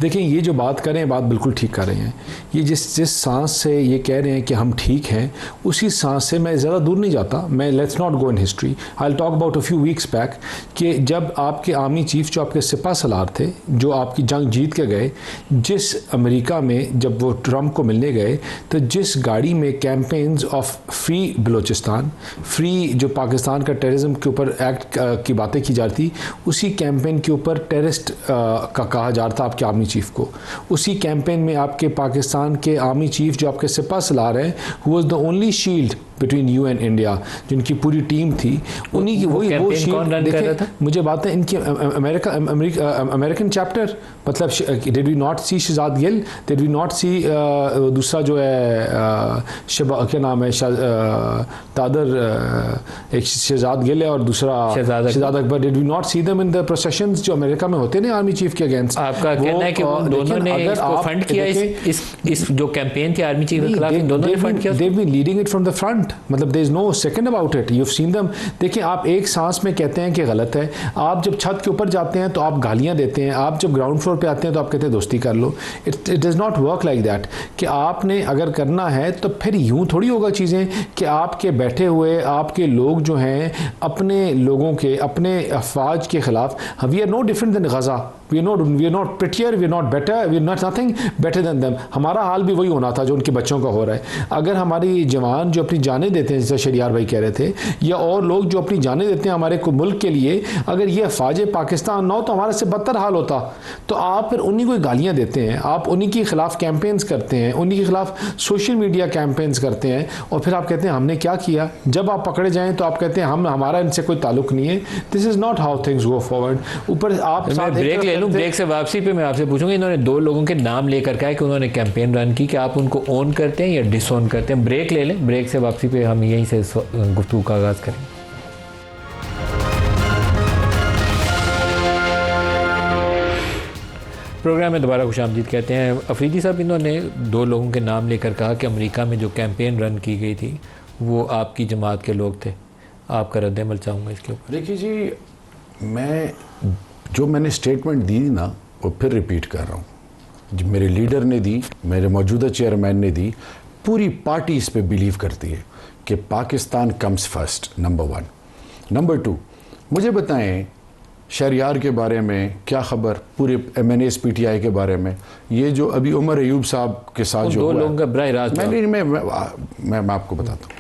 S4: देखिए ये जो बात कर रहे हैं, बात बिल्कुल ठीक कर रहे हैं। ये जिस सांस से ये कह रहे हैं कि हम ठीक हैं, उसी सांस से मैं ज़्यादा दूर नहीं जाता। मैं let's not go in history, I will talk about a few weeks back कि जब आपके आर्मी चीफ, जो आपके सिपा सलार थे, जो आपकी जंग जीत के गए, जिस अमेरिका में जब वो ट्रंप को मिलने गए, तो जिस गाड़ी में campaigns of free Balochistan, free जो पाकिस्तान का टेररिज्म के ऊपर एक्ट की बातें की जाती, उसी कैंपेन के ऊपर टेररिस्ट का कहा जा रहा था आपके आर्मी चीफ को। उसी कैंपेन में आपके पाकिस्तान के आर्मी चीफ जो आपके सिपा सलार हैं, who was the only shield between you and India, जिनकी पूरी टीम थी, उन्हीं की वो शील्ड। देखिए मुझे बात है इनकी अमेरिकन चैप्टर, मतलब did we not see Shahzad Gill, did we not see दूसरा जो है क्या नाम है तादर, एक शहजाद गिल है और दूसरा Shahzad Akbar, did we not see them in the processions जो अमेरिका में होते हैं आर्मी चीफ के अगेंस्ट?
S1: आपका कहना है कि दोनों ने इसको फंड किया, इस जो कैंपेन थी आर्मी चीफ के खिलाफ, इन दोनों ने फंड किया?
S4: They have been leading it from the front, मतलब there is no second about it, you have seen them. देखिए आप एक सांस में कहते हैं कि गलत है, आप जब छत के ऊपर जाते हैं तो आप गालियां देते हैं, आप जब ग्राउंड फ्लोर पे आते हैं तो आप कहते हैं दोस्ती कर लो। It does not work like that कि आपने अगर करना है तो फिर यूं थोड़ी होगा चीज़ें कि आपके बैठे हुए आपके लोग जो हैं अपने लोगों के, अपने अफवाज के खिलाफ, we are no different than Gaza, we are not prettier, we are not better, we are not nothing better than them. हमारा हाल भी वही होना था जो उनके बच्चों का हो रहा है। अगर हमारी जवान जो अपनी जानें देते हैं, जैसे शरियार भाई कह रहे थे, या और लोग जो अपनी जानें देते हैं हमारे मुल्क के लिए, अगर ये अफवाज पाकिस्तान ना हो तो हमारे से बदतर हाल होता। तो आप फिर उन्हीं को गालियाँ देते हैं, आप उन्हीं के खिलाफ कैंपेन्स करते हैं, उन्हीं के खिलाफ सोशल मीडिया कैंपेन्स करते हैं, और फिर आप कहते हैं हमने क्या किया। जब आप पकड़े जाएँ तो आप कहते हैं हमारा इनसे कोई ताल्लुक नहीं है। This is not how things go forward. ऊपर आप
S1: ब्रेक ले लूँ, ब्रेक से वापसी पे मैं आपसे पूछूंगा, इन्होंने दो लोगों के नाम लेकर कहा है कि उन्होंने कैंपेन रन की, कि आप उनको ओन करते हैं या डिसओन करते हैं? ब्रेक ले लें, ब्रेक से वापसी पे हम यहीं से गुफ्तगू का आगाज़ करें। प्रोग्राम में दोबारा खुशामदीद कहते हैं। अफरीदी साहब, इन्होंने दो लोगों के नाम लेकर कहा कि अमेरिका में जो कैंपेन रन की गई थी वो आपकी जमात के लोग थे। आपका रद्द-ए-अमल चाहूँगा इसके ऊपर।
S5: देखिए जी, मैंने स्टेटमेंट दी ना वो फिर रिपीट कर रहा हूँ, जो मेरे लीडर ने दी, मेरे मौजूदा चेयरमैन ने दी, पूरी पार्टी इस पे बिलीव करती है कि Pakistan comes first, number 1। Number 2, मुझे बताएं शहरियार के बारे में क्या खबर, पूरे MNAs PTI के बारे में, ये जो अभी उमर अयूब साहब के साथ जो
S1: दो लोगों का बराह रास्त
S5: मैं आपको बताता हूँ,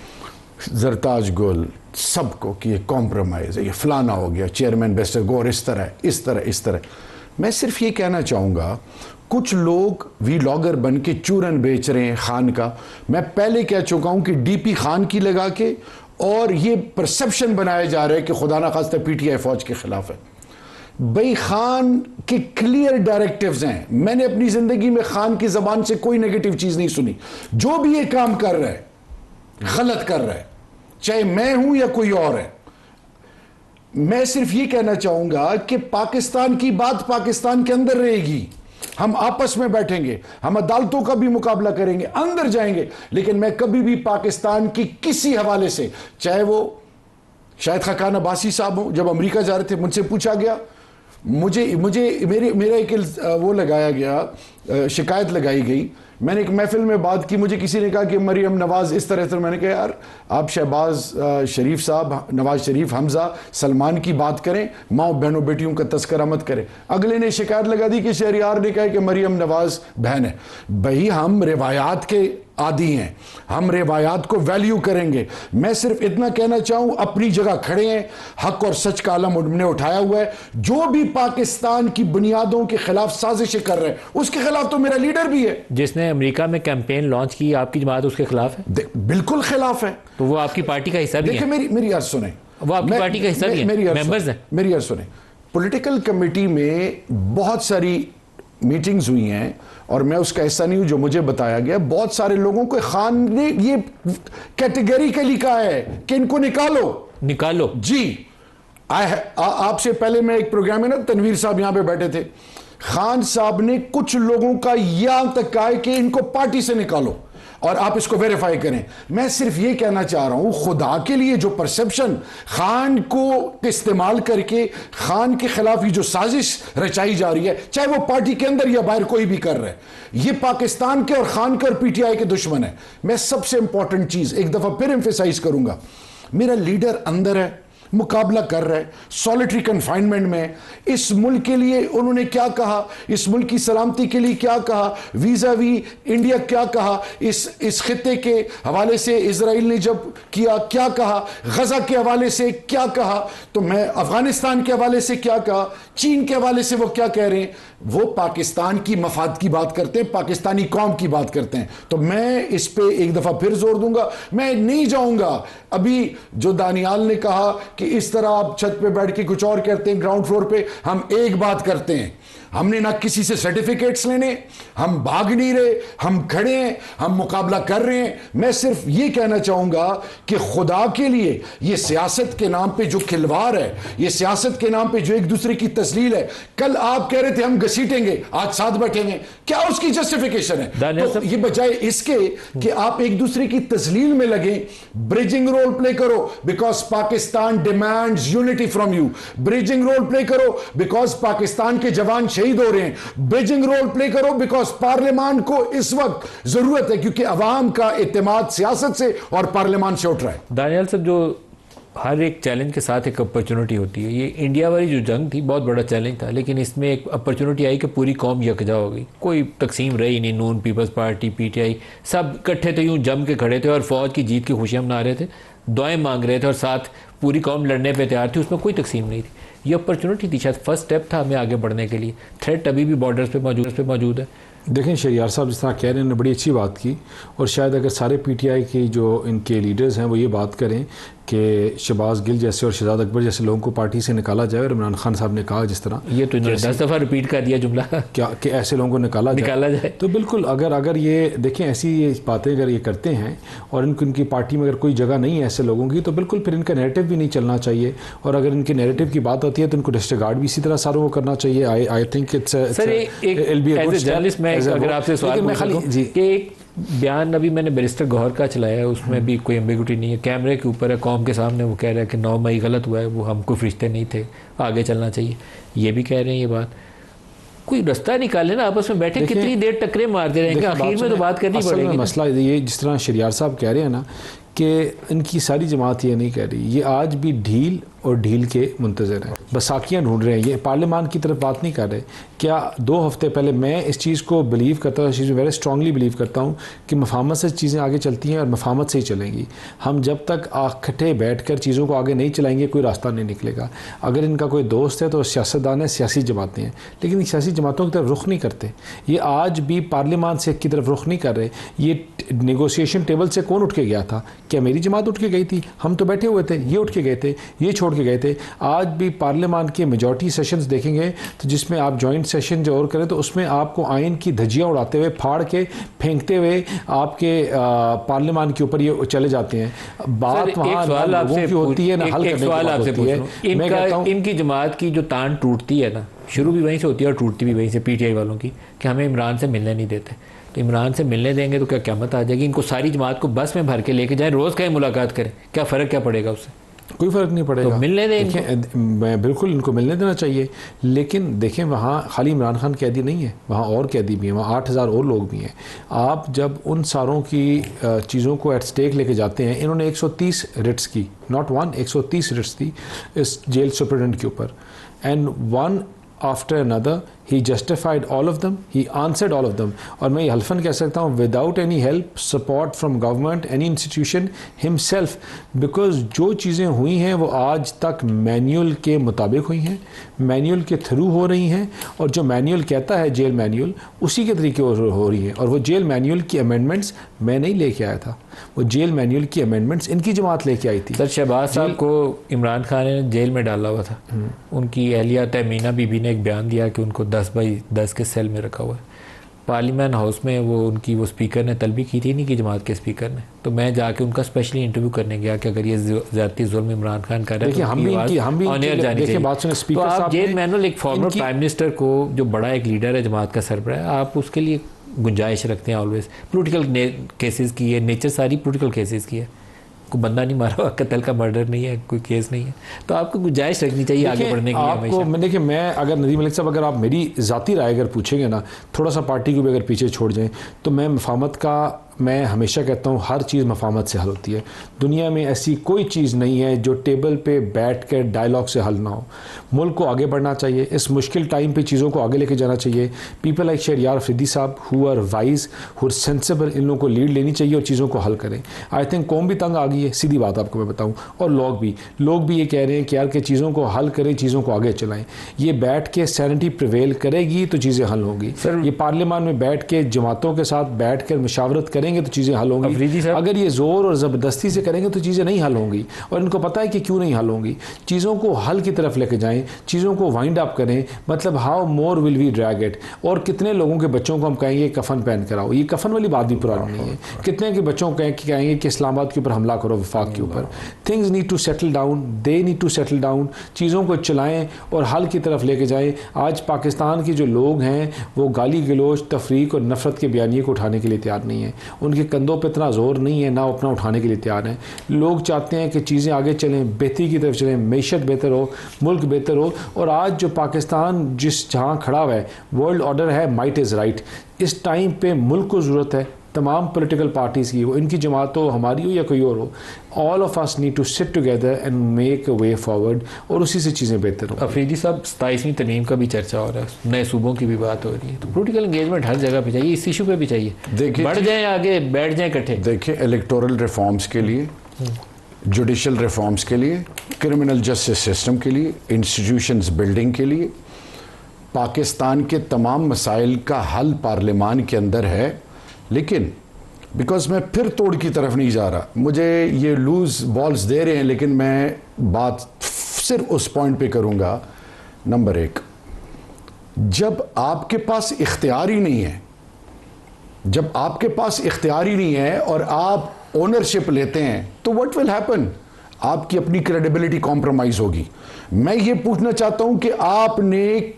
S5: जरताज गुल सबको कि ये कॉम्प्रोमाइज़ है, ये फलाना हो गया, चेयरमैन बेस्टर गौर इस तरह। मैं सिर्फ ये कहना चाहूँगा, कुछ लोग वीलॉगर बन के चूरन बेच रहे हैं खान का। मैं पहले कह चुका हूँ कि DP खान की लगा के, और ये परसेप्शन बनाया जा रहा है कि खुदा ना खास्ता PTI फौज के खिलाफ है। भाई खान के क्लियर डायरेक्टिव्स हैं, मैंने अपनी ज़िंदगी में खान की ज़बान से कोई नेगेटिव चीज़ नहीं सुनी। जो भी ये काम कर रहा है गलत कर रहा है, चाहे मैं हूं या कोई और है। मैं सिर्फ ये कहना चाहूंगा कि पाकिस्तान की बात पाकिस्तान के अंदर रहेगी, हम आपस में बैठेंगे, हम अदालतों का भी मुकाबला करेंगे, अंदर जाएंगे, लेकिन मैं कभी भी पाकिस्तान की किसी हवाले से, चाहे वो शायद खाकान अब्बासी साहब हो, जब अमेरिका जा रहे थे मुझसे पूछा गया, मेरा एक वो लगाया गया, शिकायत लगाई गई, मैंने एक महफिल में बात की, मुझे किसी ने कहा कि मरियम नवाज़ इस तरह से, मैंने कहा यार आप शहबाज शरीफ साहब, नवाज शरीफ, हमजा, सलमान की बात करें, माँ बहनों बेटियों का तस्करा मत करें। अगले ने शिकायत लगा दी कि शहरियार ने कहा कि मरियम नवाज़ बहन है। भाई हम रिवायात के आदी हैं, हम रिवायात को वैल्यू करेंगे। मैं सिर्फ इतना कहना चाहूं, अपनी जगह खड़े हैं, हक और सच का आलम हमने उठाया हुआ है। जो भी पाकिस्तान की बुनियादों के खिलाफ साजिशें कर रहे हैं उसके खिलाफ तो मेरा लीडर भी है।
S1: जिसने अमेरिका में कैंपेन लॉन्च की, आपकी जमात उसके खिलाफ है?
S5: बिल्कुल खिलाफ है।
S1: तो वो आपकी पार्टी का हिस्सा भी है?
S5: मेरी अर्ज सुने,
S1: वो आपकी पार्टी का हिस्सा भी है, मेंबर्स हैं।
S5: मेरी अर्ज सुने, पॉलिटिकल कमेटी में बहुत सारी मीटिंग्स हुई हैं और मैं उसका हिस्सा नहीं हूं, जो मुझे बताया गया बहुत सारे लोगों को खान ने ये कैटेगरिकली कहा है कि इनको निकालो जी। आपसे पहले मैं एक प्रोग्राम में ना, तनवीर साहब यहां पे बैठे थे, खान साहब ने कुछ लोगों का यहां तक कहा है कि इनको पार्टी से निकालो और आप इसको वेरीफाई करें। मैं सिर्फ ये कहना चाह रहा हूं, खुदा के लिए जो परसेप्शन खान को इस्तेमाल करके खान के खिलाफ ये जो साजिश रचाई जा रही है, चाहे वो पार्टी के अंदर या बाहर कोई भी कर रहा है, ये पाकिस्तान के और खान के और PTI के दुश्मन है। मैं सबसे इंपॉर्टेंट चीज एक दफा फिर एम्फेसाइज करूंगा, मेरा लीडर अंदर है, मुकाबला कर रहा है, सॉलिटरी कन्फाइनमेंट में। इस मुल्क के लिए उन्होंने क्या कहा, इस मुल्क की सलामती के लिए क्या कहा, वीजा वी इंडिया क्या कहा, इस खित्ते के हवाले से इजराइल ने जब किया क्या कहा, गजा के हवाले से क्या कहा, तो मैं अफगानिस्तान के हवाले से क्या कहा, चीन के हवाले से वो क्या कह रहे हैं, वो पाकिस्तान की मफाद की बात करते हैं, पाकिस्तानी कौम की बात करते हैं। तो मैं इस पे एक दफा फिर जोर दूंगा, मैं नहीं जाऊंगा अभी जो दानियाल ने कहा कि इस तरह आप छत पे बैठ के कुछ और करते हैं, ग्राउंड फ्लोर पे हम एक बात करते हैं, हमने ना किसी से सर्टिफिकेट्स लेने, हम भाग नहीं रहे, हम खड़े हैं, हम मुकाबला कर रहे हैं। मैं सिर्फ ये कहना चाहूंगा कि खुदा के लिए ये सियासत के नाम पे जो खिलवाड़ है, ये सियासत के नाम पे जो एक दूसरे की तस्लील है, कल आप कह रहे थे हम घसीटेंगे, आज साथ बैठेंगे, क्या उसकी जस्टिफिकेशन है? तो ये बजाय इसके कि आप एक दूसरे की तस्लील में लगे, ब्रिजिंग रोल प्ले करो because Pakistan demands unity from you, bridging role play करो बिकॉज पाकिस्तान के जवान शहीद हो रहे हैं, ब्रिजिंग रोल प्ले करो बिकॉज पार्लियामान को इस वक्त जरूरत है, क्योंकि अवाम का इत्तेमाद सियासत से और पार्लियामान से उठ रहा है।
S1: दानियाल साहब, जो हर एक चैलेंज के साथ एक अपॉर्चुनिटी होती है, ये इंडिया वाली जो जंग थी बहुत बड़ा चैलेंज था, लेकिन इसमें एक अपॉर्चुनिटी आई कि पूरी कौम यकजा हो गई, कोई तकसीम रही नहीं, नून, पीपल्स पार्टी, पीटीआई, सब इकट्ठे थे, यूं जम के खड़े थे और फौज की जीत की खुशियां मना रहे थे, दुआएं मांग रहे थे और साथ पूरी कौम लड़ने पे तैयार थी, उसमें कोई तकसीम नहीं थी। ये अपॉर्चुनिटी थी, शायद फर्स्ट स्टेप था हमें आगे बढ़ने के लिए। थ्रेट अभी भी बॉर्डर्स पे मौजूद है।
S4: देखें, शहरियार साहब जिस तरह कह रहे हैं, उन्होंने बड़ी अच्छी बात की, और शायद अगर सारे पीटीआई के जो इनके लीडर्स हैं वो ये बात करें कि शहबाज गिल जैसे और शहजाद अकबर जैसे लोगों को पार्टी से निकाला जाए, और इमरान खान साहब ने कहा जिस तरह,
S1: ये तो 10 दफ़ा रिपीट कर दिया जुमला,
S4: क्या कि ऐसे लोगों को निकाला जाए, तो बिल्कुल अगर ये देखें ऐसी ये बातें अगर ये करते हैं और इनकी पार्टी में अगर कोई जगह नहीं है ऐसे लोगों की, तो बिल्कुल फिर इनका नैरेटिव भी नहीं चलना चाहिए, और अगर इनके नैरेटिव की बात आती है तो इनको डिस्ट्रिगार्ड भी इसी तरह सारों को करना चाहिए। आई थिंक इट्स
S1: अगर आपसे सवाल कि एक बयान अभी मैंने बैरिस्टर गौहर का चलाया है, उसमें भी कोई एम्बिग्यूटी नहीं है, कैमरे के ऊपर है, कौम के सामने वो कह रहा है कि 9 मई गलत हुआ है, वो हमको फरिश्ते नहीं थे, आगे चलना चाहिए, ये भी कह रहे हैं। ये बात कोई रास्ता निकाले ना, आपस में बैठे कितनी देर टकरे मारते रहेंगे, आखिर में तो बात करनी पड़ेगी।
S4: मसला ये जिस तरह शहरियार साहब कह रहे हैं ना कि इनकी सारी जमात ये नहीं कह रही, ये आज भी ढील और ढील के मुंतज़र हैं, बसाखियाँ ढूंढ रहे हैं, ये पार्लियामान की तरफ बात नहीं कर रहे। क्या 2 हफ्ते पहले मैं इस चीज़ को बिलीव करता हूँ, इस चीज़ में वेरी स्ट्रांगली बिलीव करता हूँ कि मफाहमत से चीज़ें आगे चलती हैं और मफाहमत से ही चलेंगी। हम जब तक इकट्ठे बैठ कर चीज़ों को आगे नहीं चलाएंगे कोई रास्ता नहीं निकलेगा। अगर इनका कोई दोस्त है तो सियासतदान है, सियासी जमातें हैं, लेकिन सियासी जमातों की तरफ रुख नहीं करते। ये आज भी पार्लियामान से की तरफ रुख नहीं कर रहे। ये नेगोशिएशन टेबल से कौन उठ के गया था? क्या मेरी जमात उठ के गई थी? हम तो बैठे हुए थे, ये उठ के गए थे, ये छोड़ के गए थे। आज भी पार्लियामान के मेजॉरिटी सेशंस देखेंगे तो जिसमें आप जॉइंट सेशन जो और करें तो उसमें आपको आइन की धज्जियां उड़ाते हुए, फाड़ के फेंकते हुए आपके पार्लियामान के ऊपर ये चले जाते हैं। बात वहाँ लोगों की होती है ना, हल करने की बात होती है। मैं कहता हूं
S1: इनकी जमात की जो तान टूटती है ना, शुरू भी वहीं से होती है और टूटती भी वहीं से, पीटीआई वालों की, कि हमें इमरान से मिलने नहीं देते। तो इमरान से मिलने देंगे तो क्या क़यामत आ जाएगी? इनको सारी जमात को बस में भर के लेके जाए, रोज़ कहीं मुलाकात करें, क्या फ़र्क क्या पड़ेगा उससे?
S4: कोई फ़र्क नहीं पड़ेगा।
S1: तो मिलने देंगे,
S4: मैं बिल्कुल इनको मिलने देना चाहिए, लेकिन देखें वहाँ खाली इमरान खान कैदी नहीं है, वहाँ और कैदी भी हैं, वहाँ 8000 और लोग भी हैं। आप जब उन सारों की चीज़ों को एट स्टेक लेके जाते हैं, इन्होंने 130 रिट्स की, नॉट 1, 130 रिट्स थी इस जेल सुपरिटेंडेंट के ऊपर, and one after another he justified all of them, he answered all of them. और मैं ये हल्फन कह सकता हूँ without any help, support from government, any institution, himself, because जो चीज़ें हुई हैं वो आज तक मैनुअल के मुताबिक हुई हैं, मैनुअल के थ्रू हो रही हैं, और जो मैनुअल कहता है जेल मैनुअल, उसी के तरीके हो रही है। और वो जेल मैनुअल की अमेंडमेंट्स मैं नहीं लेके आया था, वो जेल मैनुअल की अमेंडमेंट्स इनकी जमात लेके आई थी।
S1: सर, शहबाज साहब को इमरान खान ने जेल में डाला हुआ था, उनकी अहलिया तमीना बीबी ने एक बयान दिया कि उनको 10x10 के सेल में रखा हुआ है। पार्लियामेंट हाउस में वो स्पीकर ने तलबी की थी, इन्हीं की जमात के स्पीकर ने, तो मैं जाके उनका स्पेशली इंटरव्यू करने गया कि अगर ये ज्यादती जुल्म इमरान खान कर रहे हैं तो आप जेल मैनुअल एक फॉर्मर प्राइम मिनिस्टर को, जो बड़ा एक लीडर है जमात का सरबराह, आप उसके लिए गुंजाइश रखते हैं ऑलवेज। पोलिटिकल केसेस की है, नेचर सारी पोलिटिकल केसेस की है, कोई बंदा नहीं मारा हुआ, कत्ल का मर्डर नहीं है, कोई केस नहीं है, तो आपको गुंजाइश रखनी चाहिए आगे बढ़ने के लिए हमेशा।
S4: देखिए, मैं अगर नदीम मलिक साहब, अगर आप मेरी ज़ाती राय अगर पूछेंगे ना, थोड़ा सा पार्टी को भी अगर पीछे छोड़ जाएं, तो मैं मफाहमत का मैं हमेशा कहता हूँ हर चीज़ मफाहमत से हल होती है। दुनिया में ऐसी कोई चीज़ नहीं है जो टेबल पे बैठ कर डायलॉग से हल ना हो। मुल्क को आगे बढ़ना चाहिए, इस मुश्किल टाइम पे चीज़ों को आगे लेके जाना चाहिए। People like Shahryar Afridi sahab who are wise, who are sensible, इन लोगों को लीड लेनी चाहिए और चीज़ों को हल करें। आई थिंक कौम भी तंग आ गई है, सीधी बात आपको मैं बताऊँ, और लोग भी ये कह रहे हैं कि यार कि चीज़ों को हल करें, चीज़ों को आगे चलाएं। ये बैठ के सैनिटी प्रिवेल करेगी तो चीज़ें हल होंगी। ये पार्लियामान में बैठ के जमातों के साथ बैठ कर मशावरत करेंगे तो चीज़ें हल होंगी। अगर ये ज़ोर और ज़बरदस्ती से करेंगे तो चीज़ें नहीं हल होंगी, और इनको पता है कि क्यों नहीं हल होंगी। चीज़ों को हल की तरफ लेके जाएं, चीज़ों को वाइंड अप करें, मतलब how more will we drag it. और कितने लोगों के बच्चों को हम कहेंगे कफन पहन कर आओ, ये कफन वाली बात भी पुरानी नहीं है। कितने के बच्चों को कहेंगे कि इस्लामाबाद के ऊपर हमला करो, वफाक के ऊपर। Things need to settle down, they need to settle down. चीज़ों को चलाएं और हल की तरफ लेके जाएं। आज पाकिस्तान के जो लोग हैं वो गाली गलोच, तफरीक और नफरत के बयानिए को उठाने के लिए तैयार नहीं है। उनके कंधों पर इतना जोर नहीं है, ना अपना उठाने के लिए तैयार हैं। लोग चाहते हैं कि चीज़ें आगे चलें, बेहतरी की तरफ चलें, मैशत बेहतर हो, मुल्क बेहतर हो। और आज जो पाकिस्तान जहाँ खड़ा हुआ है, वर्ल्ड ऑर्डर है, माइट इज़ राइट। इस टाइम पे मुल्क को ज़रूरत है तमाम पॉलिटिकल पार्टीज़ की, वो इनकी जमात हो, हमारी हो या कोई और हो, all of us need to sit together and make a way forward, और उसी से चीज़ें बेहतर हो।
S1: अफरीदी साहब, 27वीं तरमीम का भी चर्चा हो रहा है, नए सूबों की भी बात हो रही है, तो पॉलिटिकल एंगेजमेंट हर जगह पे चाहिए, इस इशू पे भी चाहिए।
S5: देखिए,
S1: बढ़ जाएं आगे, बैठ जाएं इकट्ठे।
S5: देखिए, इलेक्टोरल रिफॉर्म्स के लिए, जुडिशल रिफॉर्म्स के लिए, क्रिमिनल जस्टिस सिस्टम के लिए, इंस्टीट्यूशंस बिल्डिंग के लिए, पाकिस्तान के तमाम मसाइल का हल पार्लियामान के अंदर है। लेकिन बिकॉज मैं फिर तोड़ की तरफ नहीं जा रहा, मुझे ये लूज बॉल्स दे रहे हैं, लेकिन मैं बात सिर्फ उस पॉइंट पे करूंगा। नंबर 1, जब आपके पास इख्तियार ही नहीं है, जब आपके पास इख्तियार ही नहीं है और आप ओनरशिप लेते हैं, तो व्हाट विल हैपन? आपकी अपनी क्रेडिबिलिटी कॉम्प्रोमाइज होगी। मैं ये पूछना चाहता हूं कि आपने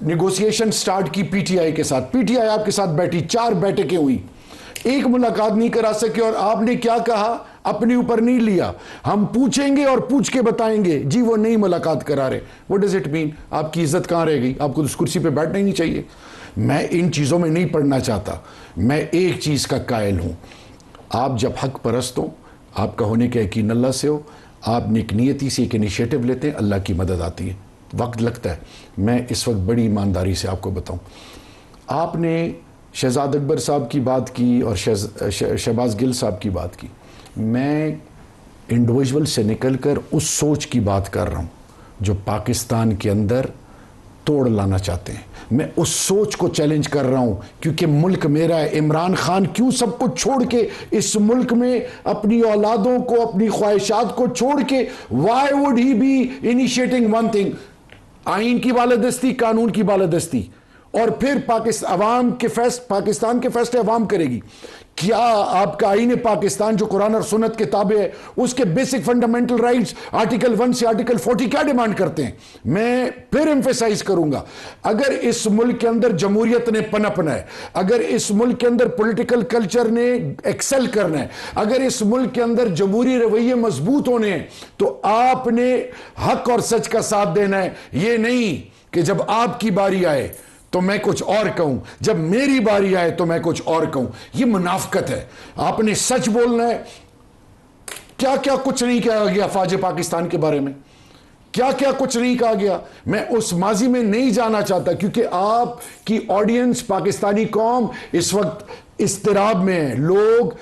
S5: नेगोशिएशन स्टार्ट की पीटीआई के साथ, पीटीआई आपके साथ बैठी, 4 बैठकें हुई, एक मुलाकात नहीं करा सके, और आपने क्या कहा? अपने ऊपर नहीं लिया, हम पूछेंगे और पूछ के बताएंगे। जी वो नहीं मुलाकात करा रहे, व्हाट डज इट मीन? आपकी इज्जत कहां रह गई? आपको उस कुर्सी पे बैठना ही नहीं चाहिए। मैं इन चीज़ों में नहीं पढ़ना चाहता। मैं एक चीज़ का कायल हूं, आप जब हक परस्त हो, आपका होने का यकीन अल्लाह से हो, आप नेकनीयती से एक इनिशिएटिव लेते हैं, अल्लाह की मदद आती है। वक्त लगता है। मैं इस वक्त बड़ी ईमानदारी से आपको बताऊं, आपने शहजाद अकबर साहब की बात की और शहबाज गिल साहब की बात की। मैं इंडिविजुअल से निकलकर उस सोच की बात कर रहा हूँ जो पाकिस्तान के अंदर तोड़ लाना चाहते हैं। मैं उस सोच को चैलेंज कर रहा हूँ, क्योंकि मुल्क मेरा है। इमरान खान क्यों सब कुछ छोड़ के इस मुल्क में अपनी औलादों को, अपनी ख्वाहिशात को छोड़ के, why would he be initiating one thing? आइन की बालादस्ती, कानून की बालादस्ती, और फिर पाकिस्तान के फैसले अवाम करेगी। क्या आपका आईन पाकिस्तान जो कुरान और सुन्नत के ताबे है, उसके बेसिक फंडामेंटल राइट्स आर्टिकल 1 से आर्टिकल 40 क्या डिमांड करते हैं? मैं फिर एम्फेसाइज करूंगा, अगर इस मुल्क के अंदर जमहूरियत ने पनपना है, अगर इस मुल्क के अंदर पॉलिटिकल कल्चर ने एक्सेल करना है, अगर इस मुल्क के अंदर जमहूरी रवैये मजबूत होने हैं, तो आपने हक और सच का साथ देना है। ये नहीं कि जब आपकी बारी आए तो मैं कुछ और कहूं, जब मेरी बारी आए तो मैं कुछ और कहूं। यह मुनाफकत है। आपने सच बोलना है। क्या क्या कुछ नहीं कहा गया फौज पाकिस्तान के बारे में, क्या क्या कुछ नहीं कहा गया। मैं उस माजी में नहीं जाना चाहता, क्योंकि आपकी ऑडियंस, पाकिस्तानी कौम इस वक्त इस्तिराब में है। लोग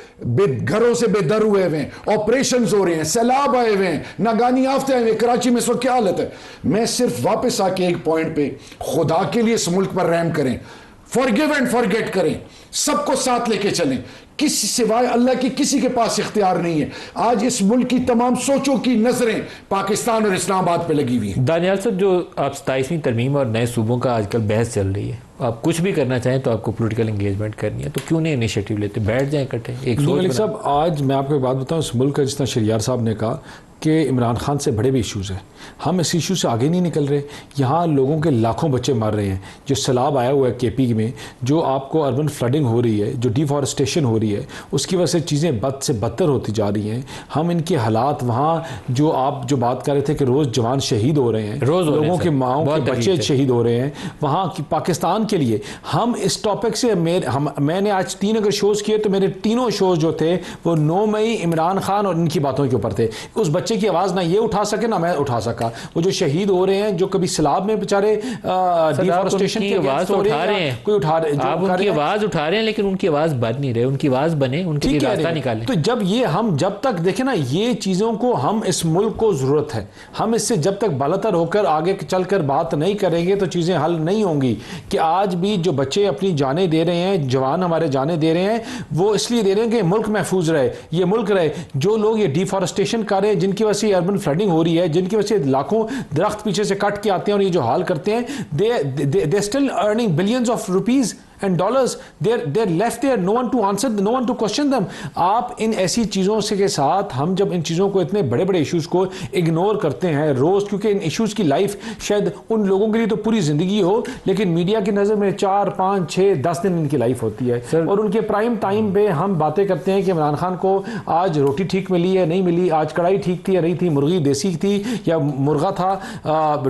S5: घरों से बेदर हुए हुए हैं, ऑपरेशंस हो रहे हैं, सैलाब आए हुए हैं, नागानी आफते आए हुए। कराची में इस वक्त क्या हालत है? मैं सिर्फ वापस आके एक पॉइंट पे, खुदा के लिए इस मुल्क पर रहम करें, फॉरगिव एंड फॉरगेट करें, सबको साथ लेके चलें। किसी सिवाय अल्लाह की किसी के पास इख्तियार नहीं है। आज इस मुल्क की तमाम सोचों की नजरें पाकिस्तान और इस्लामाबाद पे लगी हुई हैं।
S1: दानियाल साहब, जो आप 27वीं तरमीम और नए सूबों का आजकल बहस चल रही है, आप कुछ भी करना चाहें तो आपको पॉलिटिकल एंगेजमेंट करनी है, तो क्यों नहीं इनिशिएटिव लेते? बैठ जाए इकट्ठे, एक सोच।
S4: साहब, आज मैं आपको एक बात बताऊं, इस मुल्क का, जिस तरह शहरियार साहब ने कहा कि इमरान खान से बड़े भी इश्यूज़ हैं, हम इस इशू से आगे नहीं निकल रहे। यहाँ लोगों के लाखों बच्चे मर रहे हैं, जो सैलाब आया हुआ है केपी में, जो आपको अर्बन फ्लडिंग हो रही है, जो डिफॉरेस्टेशन हो रही है, उसकी वजह से चीज़ें बद से बदतर होती जा रही हैं। हम इनके हालात वहाँ जो आप जो बात कर रहे थे कि रोज़ जवान शहीद हो रहे हैं, लोगों की माओं के बच्चे शहीद हो रहे हैं वहाँ की पाकिस्तान के लिए। हम इस टॉपिक से मैंने आज 3 अगर शोज़ किए तो मेरे तीनों शोज़ जो थे वो 9 मई इमरान खान और इनकी बातों के ऊपर थे। उस बच्चे की आवाज़ ना ये उठा सके ना मैं उठा सका। वो जो शहीद हो रहे हैं, जो कभी सैलाब में बेचारे डिफॉरेस्टेशन की
S1: आवाज़ उठा रहे हैं,
S4: कोई उठा रहे,
S1: आप उनकी आवाज़ उठा रहे हैं, लेकिन उनकी आवाज़ बन नहीं रहे। उनकी आवाज़ बने, उनके लिए रास्ता निकालें।
S4: तो जब ये हम जब तक देखें ना ये चीज़ों को, हम इस मुल्क को ज़रूरत है, हम इससे जब तक बालातर होकर आगे चलकर बात नहीं करेंगे तो चीज़ें हल नहीं होंगी। कि आज भी जो बच्चे अपनी जानें दे रहे हैं, जवान हमारे जानें दे रहे हैं, वो इसलिए दे रहे हैं कि मुल्क महफूज रहे, ये मुल्क रहे। जो लोग ये डिफॉरेस्टेशन कर रहे हैं, जिनकी वजह से अर्बन फ्लडिंग हो रही है, जिनकी वजह से लाखों दरख्त पीछे से कट के आते हैं और ये जो हाल करते हैं, they still earning billions of rupees and dollars, they're left there, no one to answer, no one to question them। आप इन ऐसी चीज़ों से के साथ हम जब इन चीज़ों को, इतने बड़े बड़े इश्यूज़ को इग्नोर करते हैं रोज़, क्योंकि इन इश्यूज़ की लाइफ शायद उन लोगों के लिए तो पूरी ज़िंदगी हो, लेकिन मीडिया की नज़र में 4, 5, 6, 10 दिन इनकी लाइफ होती है। और उनके प्राइम टाइम पे हम बातें करते हैं कि इमरान खान को आज रोटी ठीक मिली है नहीं मिली, आज कढ़ाई ठीक थी या नहीं थी, मुर्गी देसी थी या मुर्गा था,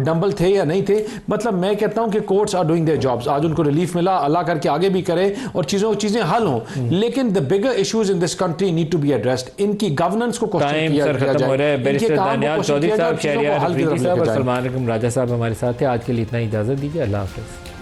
S4: डंबल थे या नहीं थे। मतलब मैं कहता हूँ कि courts are doing their jobs. आज उनको रिलीफ मिला, अल्लाह कि आगे भी करे और चीजें हल हों, लेकिन the bigger issues in this country need to be addressed. इनकी गवर्नेंस को क्वेश्चन किया जाए।
S1: बैरिस्टर दानियाल चौधरी साहब, शहरियार अफरीदी साहब और सलमान राजा साहब हमारे साथ हैं। आज के लिए इतना इजाजत दीजिए। अल्लाह हाफ़िज़।